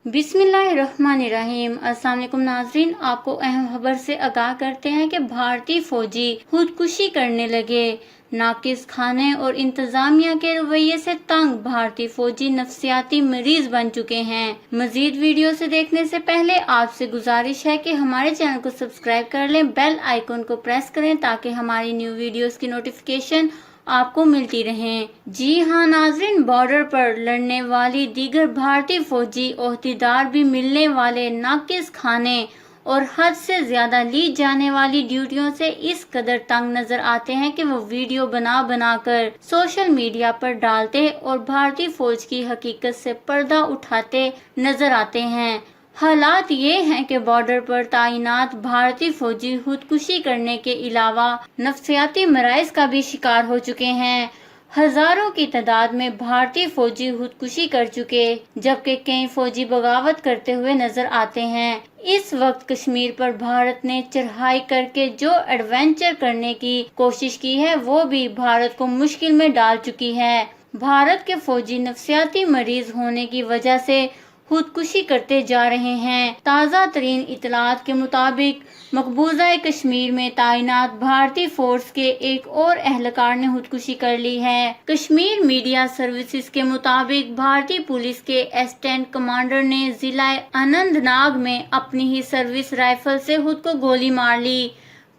बिस्मिल्लाहिर्रहमानिर्रहीम। अस्सलाम वालेकुम नाज़रीन, आपको अहम खबर से आगाह करते हैं कि भारतीय फौजी खुदकुशी करने लगे। नाकिस खाने और इंतजामिया के रवैये से तंग भारतीय फौजी नफ्सियाती मरीज बन चुके हैं। मजीद वीडियो से देखने से पहले आपसे गुजारिश है कि हमारे चैनल को सब्सक्राइब कर लें, बेल आइकन को प्रेस करें ताकि हमारी न्यू वीडियोस की नोटिफिकेशन आपको मिलती रहें। जी हाँ नाज़रीन, बॉर्डर पर लड़ने वाली दीगर भारतीय फौजी ओहदेदार भी मिलने वाले नाकिस खाने और हद से ज्यादा ली जाने वाली ड्यूटियों से इस कदर तंग नजर आते हैं कि वो वीडियो बना कर सोशल मीडिया पर डालते और भारतीय फौज की हकीकत से पर्दा उठाते नजर आते हैं। हालात ये हैं कि बॉर्डर पर तैनात भारतीय फौजी खुदकुशी करने के अलावा नफ्सियाती मराइज का भी शिकार हो चुके हैं। हजारों की तादाद में भारतीय फौजी खुदकुशी कर चुके, जबकि कई फौजी बगावत करते हुए नजर आते हैं। इस वक्त कश्मीर पर भारत ने चढ़ाई करके जो एडवेंचर करने की कोशिश की है वो भी भारत को मुश्किल में डाल चुकी है। भारत के फौजी नफ्सियाती मरीज होने की वजह से खुदकुशी करते जा रहे हैं। ताज़ा तरीन इतलात के मुताबिक मकबूजा कश्मीर में तैनात भारतीय फोर्स के एक और एहलकार ने खुदकुशी कर ली है। कश्मीर मीडिया सर्विसेज के मुताबिक भारतीय पुलिस के असिस्टेंट कमांडर ने जिला अनंतनाग में अपनी ही सर्विस राइफल से खुद को गोली मार ली।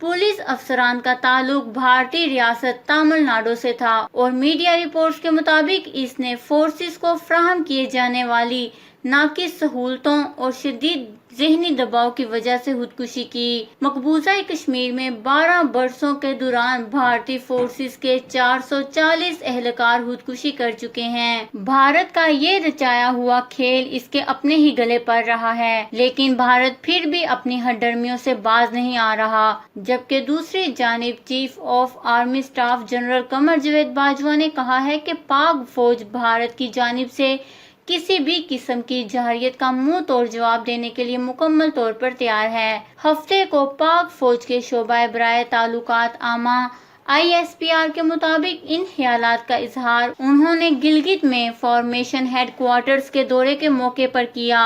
पुलिस अफसरान का ताल्लुक भारतीय रियासत तमिलनाडु से था और मीडिया रिपोर्ट्स के मुताबिक इसने फोर्सेस को फराहम किए जाने वाली नाकिस सहूलतों और शदीद ज़हनी दबाव की वजह से खुदकुशी की। मकबूजा कश्मीर में 12 बरसों के दौरान भारतीय फोर्सेस के 440 एहलकार खुदकुशी कर चुके हैं। भारत का ये रचाया हुआ खेल इसके अपने ही गले पड़ रहा है, लेकिन भारत फिर भी अपनी हठधर्मियों से बाज नहीं आ रहा। जबकि दूसरी जानिब chief of army staff general Qamar Javed Bajwa ने कहा है कि पाक फौज भारत की जानिब से किसी भी किस्म की जहरियत का मुंह तोड़ जवाब देने के लिए मुकम्मल तौर पर तैयार है। हफ्ते को पाक फौज के शोबा बराए ताल्लुकात आमा ISPR के मुताबिक इन ख्यालात का इजहार उन्होंने गिलगित में फॉर्मेशन हेडक्वार्टर्स के दौरे के मौके पर किया।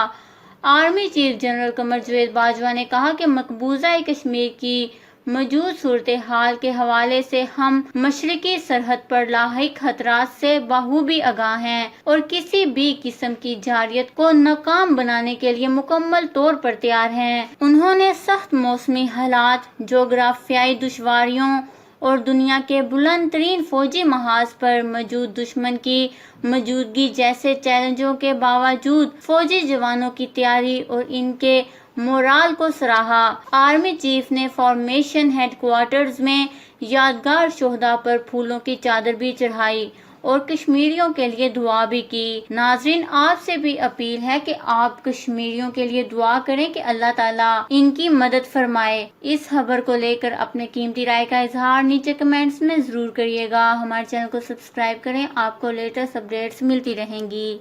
Army chief general Qamar Javed Bajwa ने कहा कि मकबूजा कश्मीर की मौजूद सूरत हाल के हवाले से हम मशरकी सरहद पर लाहिक खतरात से बखूबी आगाह हैं और किसी भी किस्म की जारियत को नाकाम बनाने के लिए मुकम्मल तौर पर तैयार हैं। उन्होंने सख्त मौसमी हालात, जोग्राफियाई दुश्वारियों और दुनिया के बुलंद तरीन फौजी महाज पर मौजूद दुश्मन की मौजूदगी जैसे चैलेंजों के बावजूद फौजी जवानों की तैयारी और इनके मोराल को सराहा। आर्मी चीफ ने फॉर्मेशन हेडक्वार्टर्स में यादगार शोहदा पर फूलों की चादर भी चढ़ाई और कश्मीरियों के लिए दुआ भी की। नाजरीन, आपसे भी अपील है कि आप कश्मीरियों के लिए दुआ करें कि अल्लाह ताला इनकी मदद फरमाए। इस खबर को लेकर अपने कीमती राय का इजहार नीचे कमेंट्स में जरूर करिएगा। हमारे चैनल को सब्सक्राइब करें, आपको लेटेस्ट अपडेट्स मिलती रहेंगी।